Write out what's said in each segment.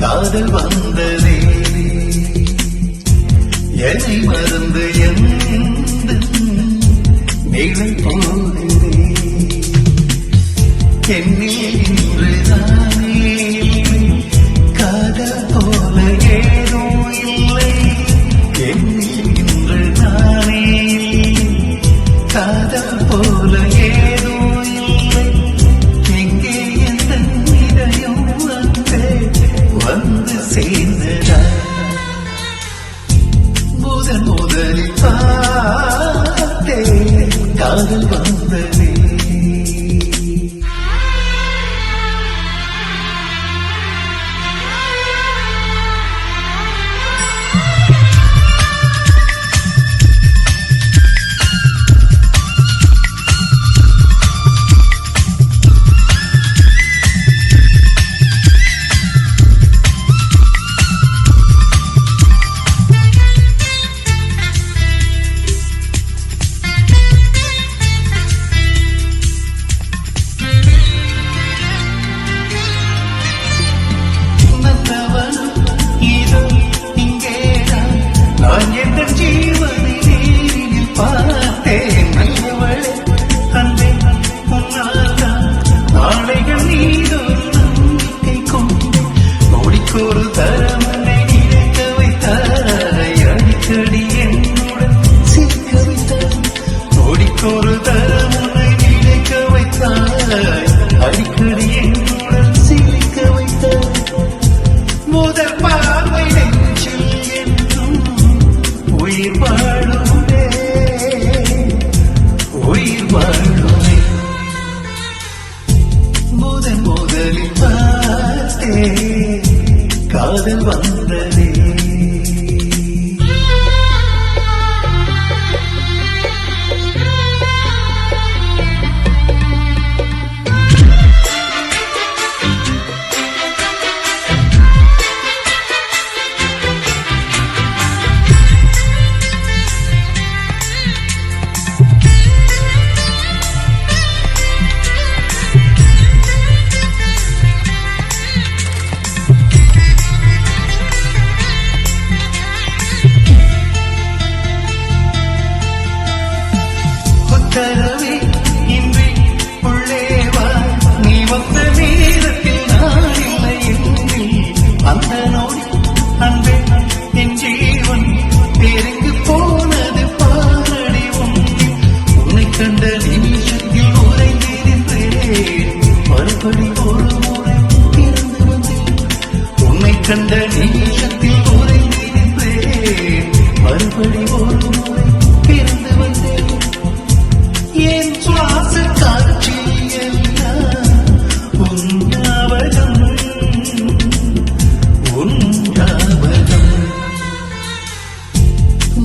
காதல் வந்ததே என்னை மறந்து எந்த நிழல் போகிறே என்னில் இன்றுதானே காதல் போல ஏதோ இல்லை என்னில் இன்றுதானே காதல் போல ஏதோ இல்லை எங்கே எந்த இதயம் வந்து சேர்ந்ததா முதலில் பார்த்தே காதல் வந்ததே அடிக்கடி என்னுடன் சிரிக்க வைத்தாய் முதல் பார்வை நெஞ்சில் என்றும் உயிர் வாழுமே உயிர் வாழுமே முதலில் பார்த்தே காதல் வந்ததே தரவே இன்றி உள்ளேவா நீ வந்த நேரத்தில் நான் இல்லை என்று அந்த நோடி அன்பே என் ஜீவன் தெரிந்து போனது பாரடி உன்னை கண்ட நிமிஷத்தில் உரைந்திருந்தேன் மறுபடி ஒரு முறை பிறந்து வந்தேன் உன்னை கண்ட நிமிஷத்தில் உரைந்திருந்தேன் மறுபடி ஒரு முறை பிறந்து வந்தேன் என் சுவாச காட்சி எல்லாம் உன் ஞாபகம்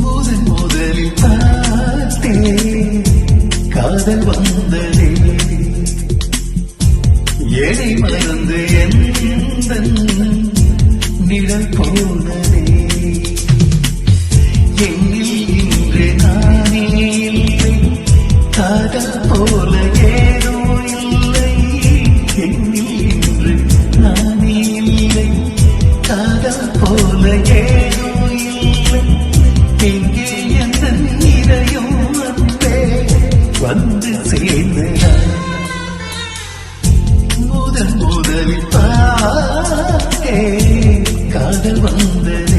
முதலில் பார்த்தே காதல் வந்ததே எடை மறந்து எந்த நிழல் போனதே என்னில் இன்று நானே இல்லை காதல் போல ஏதோ இல்லை என்னில் இன்று நானே இல்லை காதல் போல ஏதோ இல்லை எங்கே எந்த இதயம் வந்து சேர்ந்ததா முதலில் பார்த்தே காதல் வந்ததே